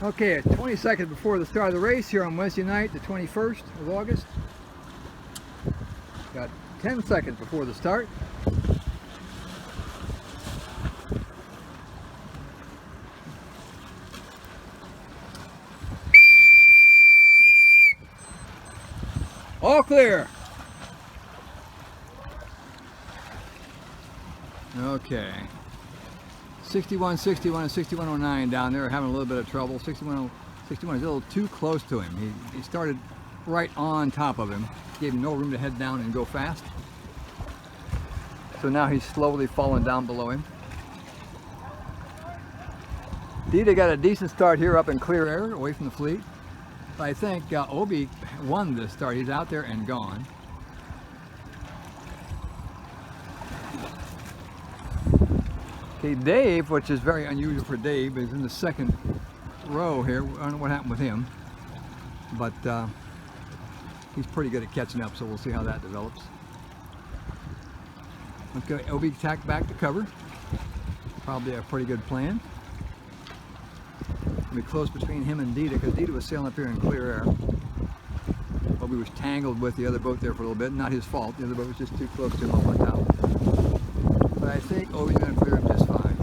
Okay, 20 seconds before the start of the race here on Wednesday night, the 21st of August. Got 10 seconds before the start. All clear. Okay. 61, 61, and 6109 down there are having a little bit of trouble. 61 is a little too close to him. He started right on top of him. Gave him no room to head down and go fast. So now he's slowly falling down below him. Dita got a decent start here up in clear air, away from the fleet. But I think Obi won this start. He's out there and gone. Okay, Dave, which is very unusual for Dave, is in the second row here. I don't know what happened with him, but he's pretty good at catching up, so we'll see how that develops. Okay, Obi tacked back to cover. Probably a pretty good plan. It'll be close between him and Dita, because Dita was sailing up here in clear air. Obi was tangled with the other boat there for a little bit. Not his fault. The other boat was just too close to him on top. But I think Obi's going to clear him just fine.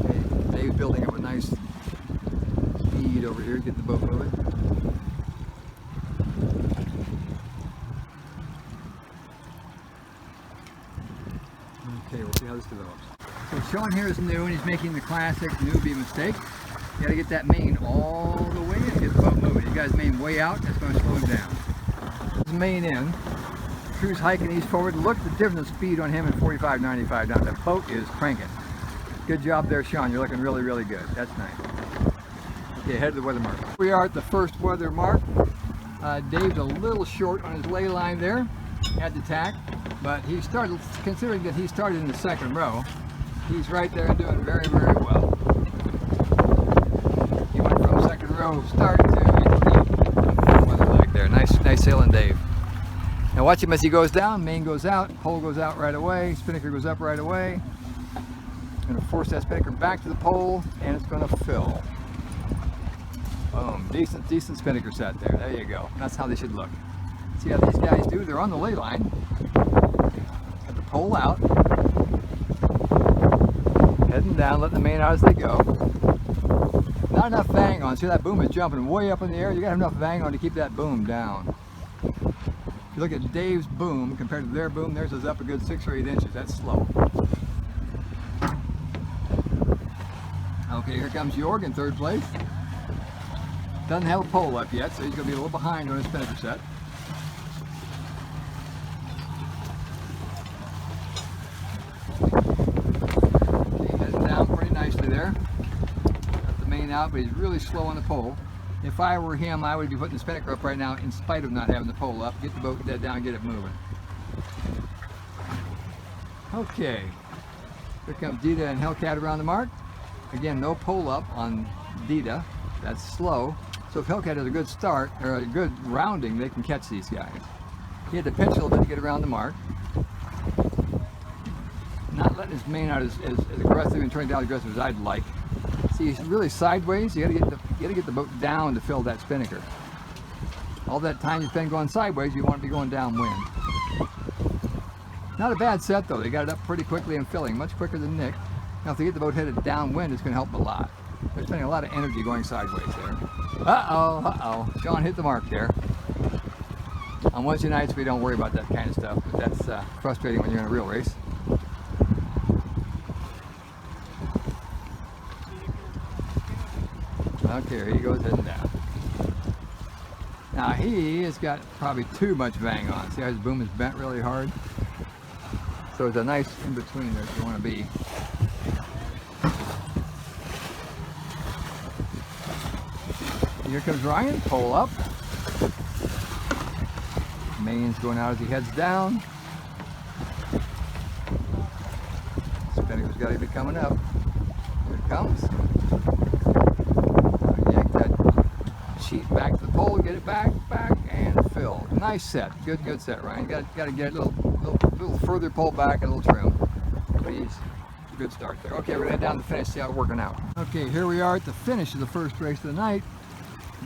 Okay, Dave's building up a nice speed over here to get the boat moving. Okay, we'll see how this develops. So Sean here is new, and he's making the classic newbie mistake. You got to get that main all the way in to get the boat moving. You guys main way out, that's going to slow him down. His main in. Crew's hiking east forward. Look at the difference in speed on him in 45.95 down. The boat is cranking. Good job there, Sean. You're looking really, really good. That's nice. Okay, head to the weather mark. We are at the first weather mark. Dave's a little short on his lay line there. Had to tack, but he started, considering that he started in the second row, he's right there and doing very, very well. He went from second row start to weather leg there. Nice sailing, Dave. Now watch him as he goes down. Main goes out, pole goes out right away, spinnaker goes up right away. Going to force that spinnaker back to the pole, and it's going to fill. Boom, decent spinnaker set there. There you go. That's how they should look. See how these guys do? They're on the lay line. Got the pole out. Heading down, letting the main out as they go. Not enough vang on. See, that boom is jumping way up in the air. You got enough vang on to keep that boom down. If you look at Dave's boom compared to their boom, theirs is up a good 6 or 8 inches. That's slow. Okay, here comes Jorg in third place. Doesn't have a pole up yet, so he's going to be a little behind on his spinnaker set. Okay, heading down pretty nicely there. Got the main out, but he's really slow on the pole. If I were him, I would be putting the spinnaker up right now in spite of not having the pole up. Get the boat dead down, get it moving. Okay, here comes Dita and Hellcat around the mark. Again, no pole up on Dita. That's slow. So if Hellcat has a good start, or a good rounding, they can catch these guys. He had to pinch a little bit to get around the mark. Not letting his main out as aggressive and turning down as aggressive as I'd like. See, he's really sideways. You gotta get the boat down to fill that spinnaker. All that time you spend going sideways, you want to be going downwind. Not a bad set though. They got it up pretty quickly and filling, much quicker than Nick. Now if they get the boat headed downwind, it's going to help a lot. They're spending a lot of energy going sideways there. Uh-oh. Sean hit the mark there. On Wednesday nights, we don't worry about that kind of stuff, but that's frustrating when you're in a real race. Okay, here he goes heading down. Now he has got probably too much vang on. See how his boom is bent really hard? So it's a nice in-between there if you want to be. Here comes Ryan, pole up. Main's going out as he heads down. Spinnaker's got to be coming up. Here it comes. Yank that sheet back to the pole, get it back, and fill. Nice set, good set, Ryan. Got to get a little further pull back and a little trim. But he's good start there. Okay, we're gonna head down to the finish, see how it's working out. Okay, here we are at the finish of the first race of the night.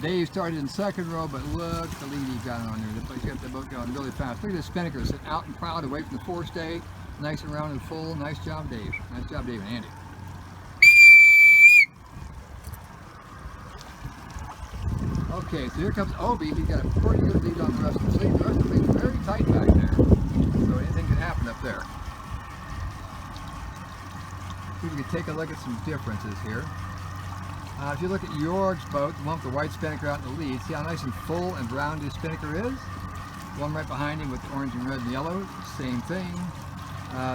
Dave started in second row, but look at the lead he's got on there. He's got the boat going really fast. Look at this Spinnaker sitting out and proud away from the forestay. Nice and round and full. Nice job, Dave. Nice job, Dave and Andy. Okay, so here comes Obi. He's got a pretty good lead on the rest of the fleet. The rest of the fleet's very tight back there. So anything can happen up there. See if we can take a look at some differences here. If you look at Jorg's boat, the one with the white Spinnaker out in the lead, see how nice and full and round his Spinnaker is? One right behind him with the orange and red and yellow, same thing.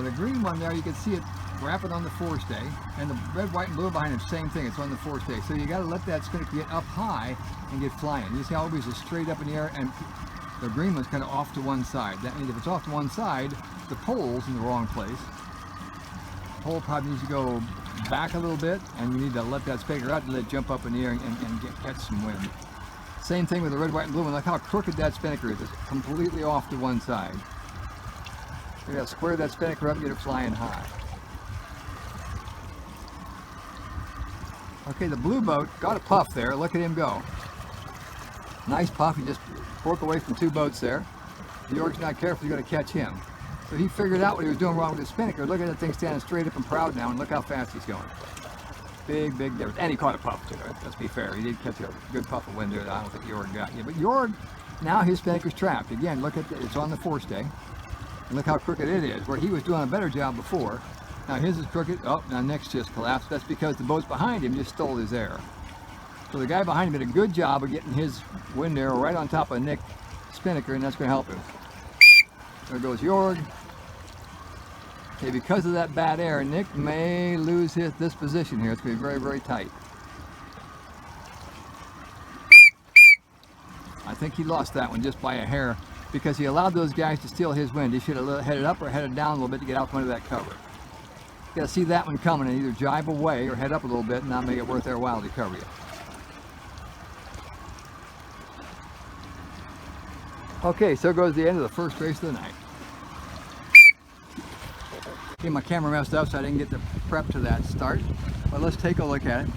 The green one there, you can see it wrapping on the forestay, and the red, white, and blue behind him, same thing, it's on the forestay. So you got to let that Spinnaker get up high and get flying. You see how Obi's is straight up in the air, and the green one's kind of off to one side. That means if it's off to one side, the pole's in the wrong place. The pole probably needs to go back a little bit, and you need to let that Spinnaker out to let it jump up in the air and catch some wind. Same thing with the red, white, and blue one. Look how crooked that Spinnaker is. It's completely off to one side. You got to square that Spinnaker up and get it flying high. Okay, the blue boat got a puff there. Look at him go. Nice puff. He just broke away from two boats there. Jorg's not careful, you're going to catch him. So he figured out what he was doing wrong with his Spinnaker. Look at that thing standing straight up and proud now, and look how fast he's going. Big, big difference. And he caught a puff too. Let's be fair. He did catch a good puff of wind there that I don't think Jorg got yet. But Jorg, now his Spinnaker's trapped. Again, look at it's on the forestay. And look how crooked it is. Where he was doing a better job before. Now his is crooked. Oh, now next just collapsed. That's because the boats behind him just stole his air. So the guy behind him did a good job of getting his wind arrow right on top of Nick's Spinnaker, and that's going to help him. There goes Jorg. Okay, because of that bad air, Nick may lose this position here. It's going to be very, very tight. I think he lost that one just by a hair because he allowed those guys to steal his wind. He should have headed up or headed down a little bit to get out from under that cover. You got to see that one coming and either jibe away or head up a little bit and not make it worth their while to cover you. Okay, so goes the end of the first race of the night. Okay, my camera messed up so I didn't get the prep to that start, but let's take a look at it.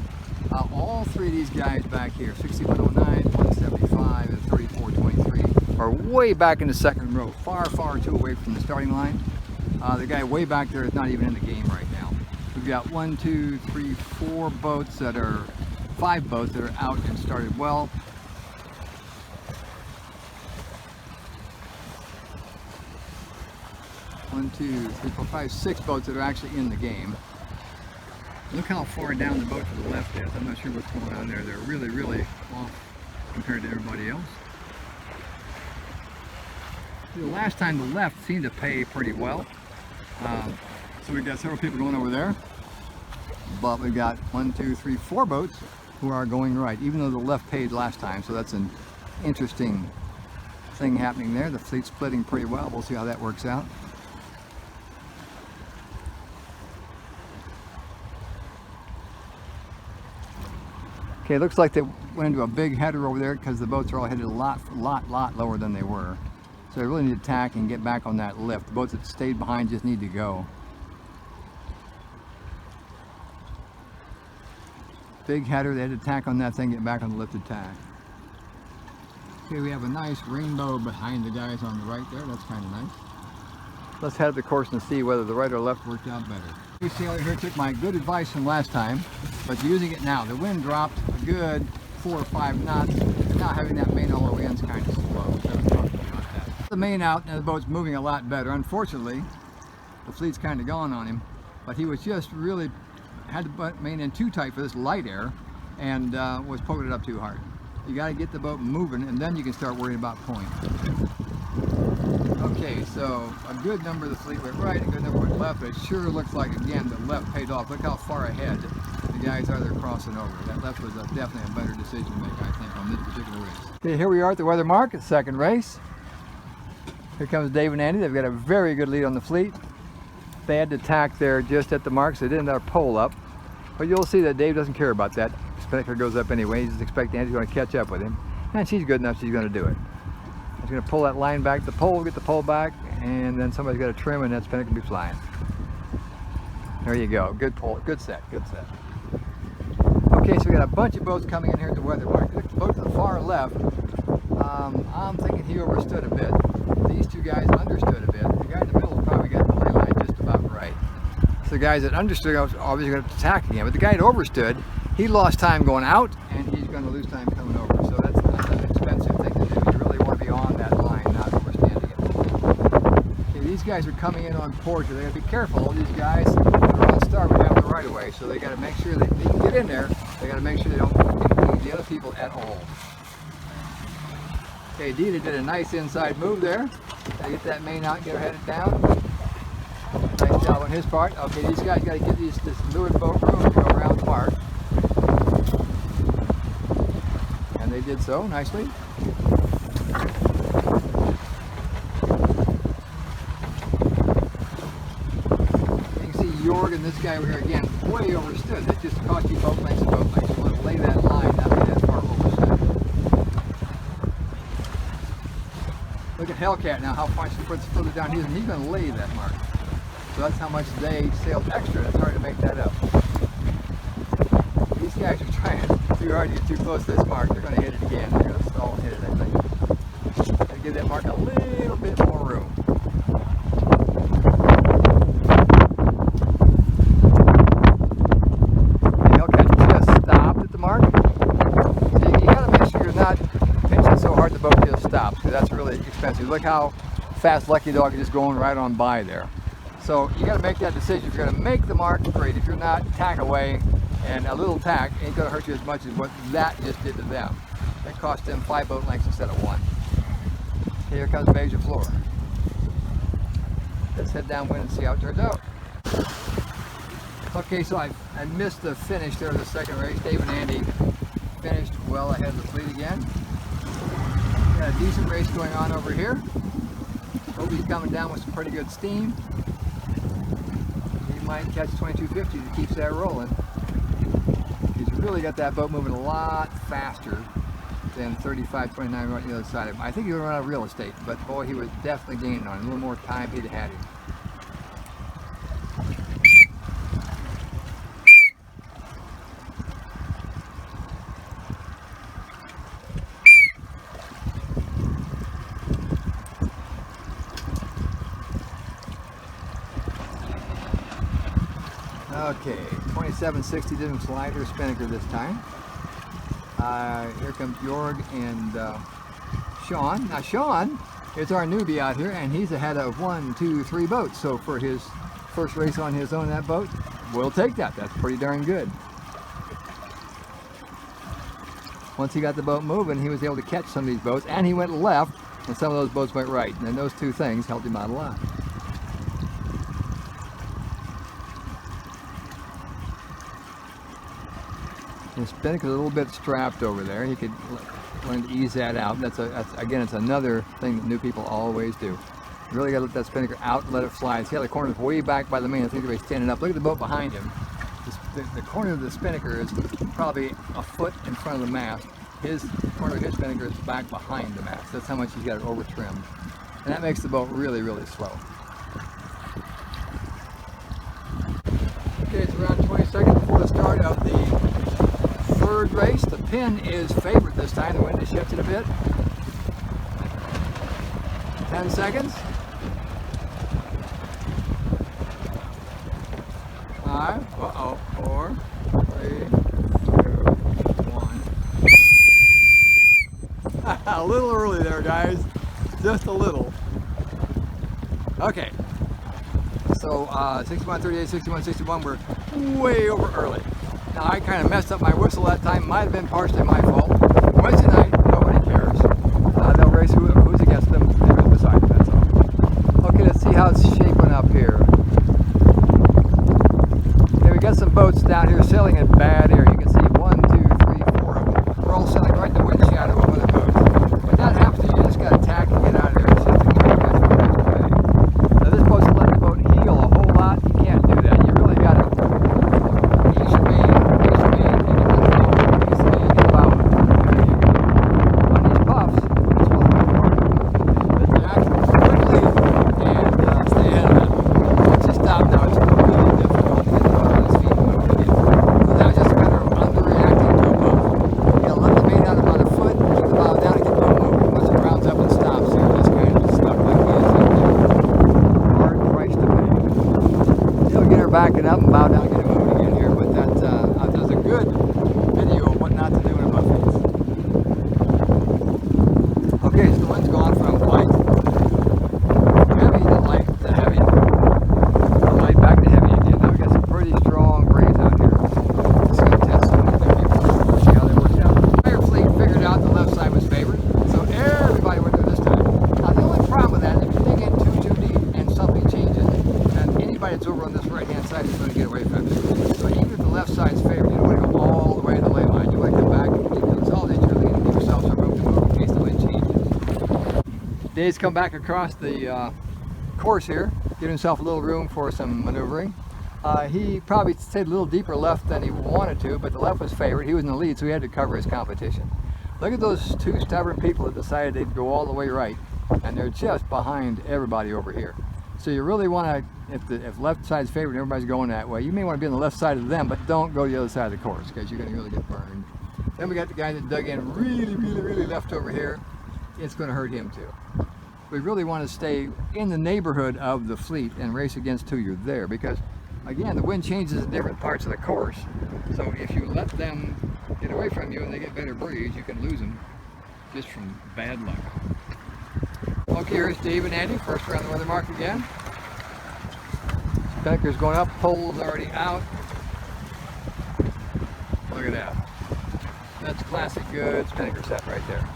All three of these guys back here, 6109, 175, and 3423, are way back in the second row, far, far too away from the starting line. The guy way back there is not even in the game right now. We've got 1, 2, 3, 4 boats that are, 5 boats that are out and started well. One, 2, 3, 4, 5, 6 boats that are actually in the game. Look how far down the boat to the left is. I'm not sure what's going on there. They're really, really off compared to everybody else. The last time the left seemed to pay pretty well. So we've got several people going over there. But we've got 1, 2, 3, 4 boats who are going right, even though the left paid last time. So that's an interesting thing happening there. The fleet's splitting pretty well. We'll see how that works out. Okay, it looks like they went into a big header over there because the boats are all headed a lot lower than they were. So they really need to tack and get back on that lift. The boats that stayed behind just need to go. Big header, they had to tack on that thing, get back on the lifted tack. Okay, we have a nice rainbow behind the guys on the right there. That's kind of nice. Let's head up the course and see whether the right or left worked out better. You see over here, took my good advice from last time, but using it now. The wind dropped a good 4 or 5 knots, and now having that main all the way in is kind of slow. So we'll talk about that. The main out and the boat's moving a lot better. Unfortunately, the fleet's kind of gone on him, but he was just really, had the main in too tight for this light air and was poking it up too hard. You got to get the boat moving and then you can start worrying about point. Okay, so a good number of the fleet went right, a good number went left, but it sure looks like, again, the left paid off. Look how far ahead the guys are there crossing over. That left was definitely a better decision to make, I think, on this particular race. Okay, here we are at the Weather Mark, second race. Here comes Dave and Andy. They've got a very good lead on the fleet. They had to tack there just at the mark, so they didn't have a pole up. But you'll see that Dave doesn't care about that. Spinnaker goes up anyway. He's just expecting Andy's going to catch up with him. And she's good enough, she's going to do it. He's going to pull that line back, the pole, get the pole back, and then somebody's got to trim and that Spinnaker will be flying. There you go. Good pull. Good set. Good set. Okay, so we got a bunch of boats coming in here at the weather mark. The boat to the far left, I'm thinking he overstood a bit. These two guys understood a bit. The guy in the middle probably got the lay line just about right. So the guys that understood are obviously going to attack again. But the guy that overstood, he lost time going out, and he's going to lose time coming over. So that's an expensive thing to do. You really want to be on that line, not overstanding it. Okay, these guys are coming in on port, so they got to be careful. These guys that are on starboard have the right of way, so they got to make sure that they can get in there. They got to make sure they don't impede the other people at all. Okay, Dita did a nice inside move there. Gotta get that main out and get her headed down. Nice job on his part. Okay, these guys got to get this lured boat room to go around the mark. And they did so nicely. You can see Jorg and this guy over here again, way overstood. That just cost you boat lengths and boat lengths. You want to lay that line, not be that far overstood. Look at Hellcat now, how far she puts further down here, and he's going to lay that mark. So that's how much they sailed extra. It's hard to make that up. These guys are trying too hard to get too close to this mark. They're going to hit it again. They're going to stall and hit it, I think. Got to give that mark a little bit more room. The Hellcat just stopped at the mark. So you got to make sure you're not pinching so hard the boat just stops, because that's really expensive. Look how fast Lucky Dog is just going right on by there. So you got to make that decision. If you're going to make the mark, great. If you're not, tack away, and a little tack ain't going to hurt you as much as what that just did to them. That cost them 5 boat lengths instead of 1. Okay, here comes Beja Flor. Let's head downwind and see how it turns out. Okay, so I missed the finish there of the second race. Dave and Andy finished well ahead of the fleet again. Got a decent race going on over here. Obi's coming down with some pretty good steam. He might catch 2250 if he keeps that rolling. He's really got that boat moving a lot faster than 35-29 right on the other side of him. I think he would run out of real estate, but boy, he was definitely gaining on him. A little more time, he'd have had him. Okay, 2760 didn't slide her spinnaker this time. Here comes Jorg and Sean. Now Sean is our newbie out here, and he's ahead of 1, 2, 3 boats. So for his first race on his own, that boat, we'll take that. That's pretty darn good. Once he got the boat moving, he was able to catch some of these boats, and he went left, and some of those boats went right. And then those two things helped him out a lot. The spinnaker's a little bit strapped over there. He could learn to ease that out. Again, it's another thing that new people always do. You really got to let that spinnaker out and let it fly. See how the corner's way back by the main. I think he's standing up. Look at the boat behind him. The corner of the spinnaker is probably a foot in front of the mast. His corner of his spinnaker is back behind the mast. That's how much he's got it over trimmed. And that makes the boat really, really slow. Okay, it's around 20 seconds before the start of the third race. The pin is favored this time. The wind has shifted a bit. 10 seconds. 5, 4, 3, 2, 1. A little early there, guys. Just a little. Okay. So 61:38, 61:61, we're way over early. Now I kind of messed up my whistle that time. Might have been partially my fault. Wednesday night, nobody cares. They'll race who's against them and who's beside them, that's all. Okay, let's see how it's shaping up here. Okay, we got some boats down here sailing in bad air. You can see 1, 2, 3, 4 of them. We're all sailing right in the wind shadow of one of the boats. When that happens, you just got to tack and get out of there. It's just a game match for the next day. Now this boat's letting the boat heel a whole lot. You can't do that. You really got to ease your main, and you want to ease the main and about. There you go. On these puffs, it's supposed to be important. Let's act quickly and stay ahead of it. Once you stop now, it's really difficult to get Dave's come back across the course here, get himself a little room for some maneuvering. He probably stayed a little deeper left than he wanted to, but the left was favored. He was in the lead, so he had to cover his competition. Look at those two stubborn people that decided they'd go all the way right, and they're just behind everybody over here. So you really want to, if left side's favored and everybody's going that way, you may want to be on the left side of them, but don't go to the other side of the course, because you're going to really get burned. Then we got the guy that dug in really left over here. It's going to hurt him too. We really want to stay in the neighborhood of the fleet and race against who you're there, because again, the wind changes in different parts of the course. So if you let them get away from you and they get better breeze, you can lose them just from bad luck. Okay, here's Dave and Andy, first around the weather mark again. Spinnaker's going up, pole's already out. Look at that. That's classic good spinnaker set right there.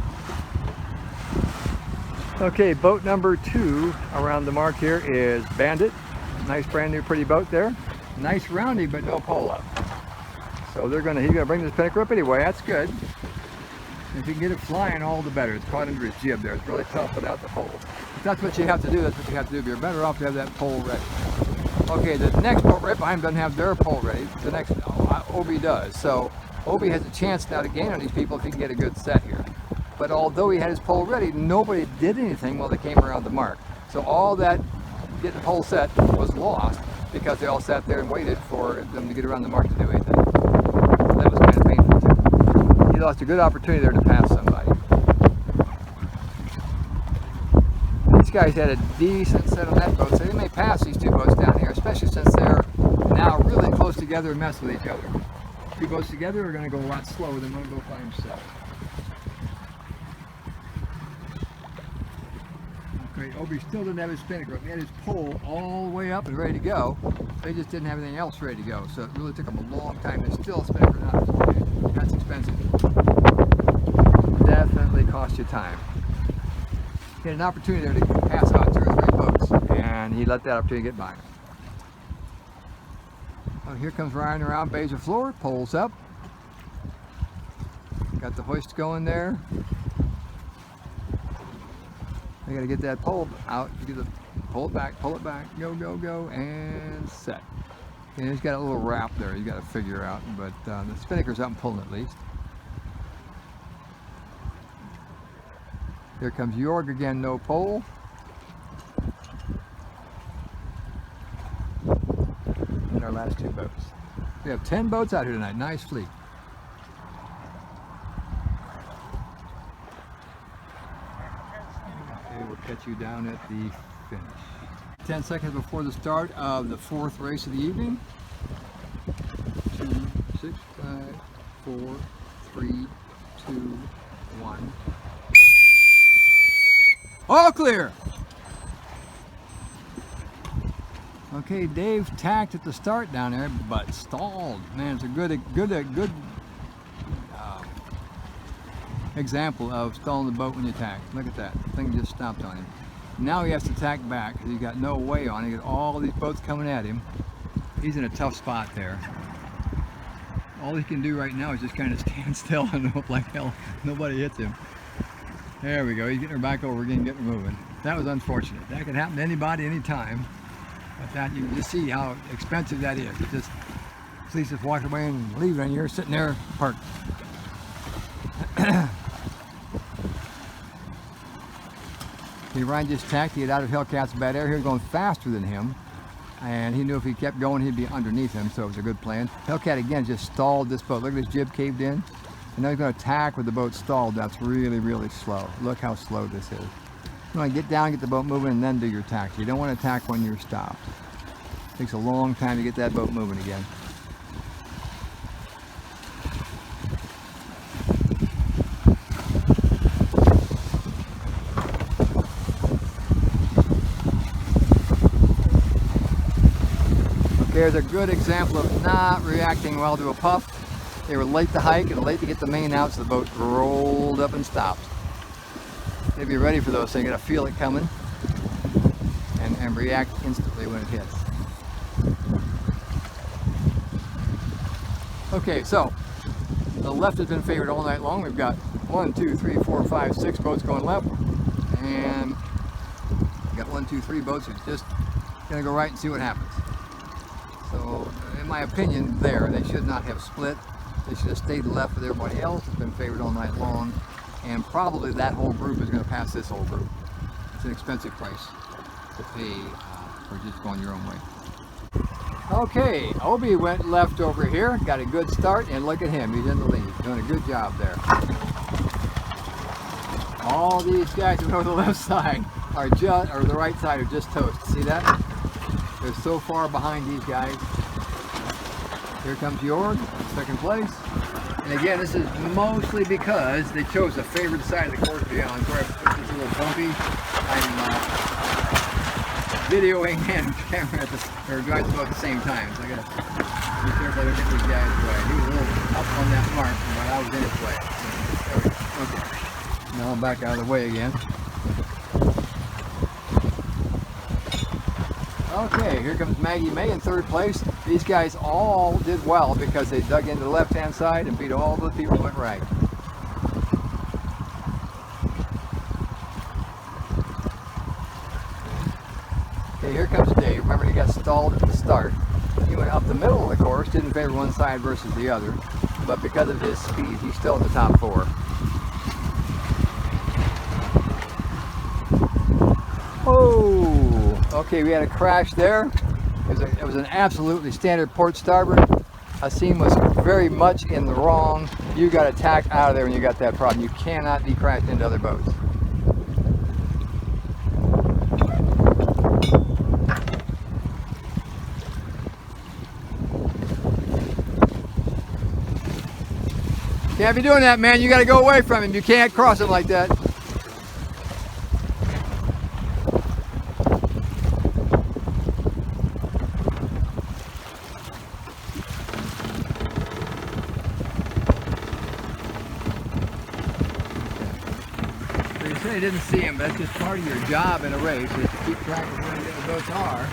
Okay, boat number 2 around the mark here is Bandit. Nice brand new pretty boat there. Nice rounding, but no pole up. So he's gonna bring the spinnaker up anyway. That's good. If you can get it flying, all the better. It's caught under his jib there. It's really tough without the pole. If that's what you have to do, that's what you have to do. But you're better off to have that pole ready. Okay, the next boat right behind them doesn't have their pole ready. The next Obi does. So Obi has a chance now to gain on these people if he can get a good set here. But although he had his pole ready, nobody did anything while they came around the mark. So all that getting the pole set was lost because they all sat there and waited for them to get around the mark to do anything. That was kind of painful too. He lost a good opportunity there to pass somebody. These guys had a decent set on that boat, so they may pass these two boats down here, especially since they're now really close together and mess with each other. Two boats together are going to go a lot slower than one boat by himself. Okay, Obi still didn't have his spinnaker up. He had his pole all the way up and ready to go. They just didn't have anything else ready to go, so it really took them a long time. There's still a spinnaker not. That's expensive. Definitely cost you time. He had an opportunity there to pass out 2 or 3 boats, and he let that opportunity get by. Oh, here comes Ryan around Basin Floor, poles up. Got the hoist going there. They got to get that pole out. Pull it back, go, and set. And he's got a little wrap there he's got to figure out, but the spinnaker's up and pulling at least. Here comes Jorg again, no pole. And our last 2 boats. We have 10 boats out here tonight. Nice fleet. Okay, we'll catch you down at the finish. 10 seconds before the start of the 4th race of the evening. 2, 6, 5, 4, 3, 2, 1. All clear! Okay, Dave tacked at the start down there, but stalled. Man, it's a good example of stalling the boat when you tack. Look at that. The thing just stopped on him. Now he has to tack back because he's got no way on. He got all these boats coming at him. He's in a tough spot there. All he can do right now is just kind of stand still and hope like hell nobody hits him. There we go. He's getting her back over again, getting her moving. That was unfortunate. That could happen to anybody, anytime. But that, you can just see how expensive that is. It just, police just walk away and leave, and you're sitting there parked. Ryan just tacked to get out of Hellcat's bad air. He was going faster than him, and he knew if he kept going, he'd be underneath him, so it was a good plan. Hellcat again just stalled this boat. Look at this jib caved in. And now he's going to attack with the boat stalled. That's really slow. Look how slow this is. You want to get down, get the boat moving, and then do your tack. You don't want to attack when you're stopped. It takes a long time to get that boat moving again. There's a good example of not reacting well to a puff. They were late to hike and late to get the main out, so the boat rolled up and stopped. They'd be ready for those, so you gotta feel it coming and react instantly when it hits. Okay, so the left has been favored all night long. We've got 1, 2, 3, 4, 5, 6 boats going left, and got 1, 2, 3 boats. It's just gonna go right and see what happens. So, in my opinion, they should not have split. They should have stayed left with everybody else. It's been favored all night long, and probably that whole group is going to pass this whole group. It's an expensive price to pay for just going your own way. Okay, Obi went left over here, got a good start, and look at him, he's in the lead, doing a good job there. All these guys who go to the left side are just, or the right side are just toast. See that? They're so far behind these guys. Here comes Jorg, second place. And again, this is mostly because they chose a favored side of the course to be on. Where it's a little bumpy. I'm videoing and camera or driving both at the same time. So I gotta be careful I don't get these guys away. He was a little up on that mark, but I was in his way. Okay. Now I'm back out of the way again. Okay, here comes Maggie May in third place. These guys all did well because they dug into the left-hand side and beat all the people who went right. Okay, here comes Dave. Remember, he got stalled at the start. He went up the middle of the course, didn't favor one side versus the other, but because of his speed, he's still in the top 4. Oh, okay, we had a crash there. It was an absolutely standard port starboard. Hasim was very much in the wrong. You got to tack out of there when you got that problem. You cannot be crashed into other boats. Can't be doing that, man. You got to go away from him. You can't cross him like that. They didn't see him, but that's just part of your job in a race, is to keep track of where the boats are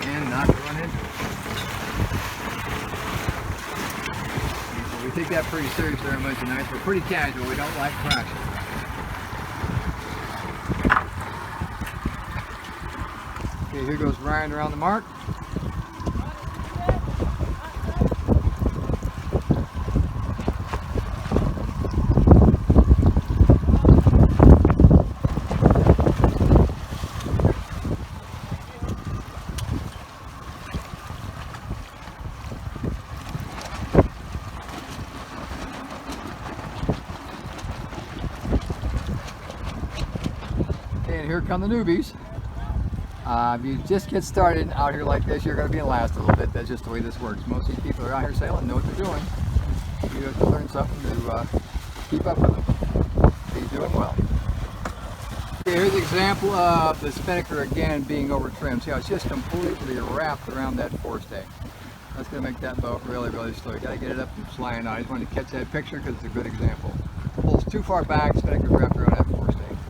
and not to run into them. So we take that pretty seriously very much tonight. We're pretty casual. We don't like crashing. Okay, here goes Ryan around the mark. And here come the newbies. If you just get started out here like this, you're going to be in last a little bit. That's just the way this works. Most of these people are out here sailing, know what they're doing. You have to learn something to keep up with them. He's doing well. Okay, here's an example of the spinnaker again being over trimmed. See how it's just completely wrapped around that forestay. That's going to make that boat really, really slow. You got to get it up and flying out. I just wanted to catch that picture because it's a good example. Pulls too far back, spinnaker wrapped around that forestay.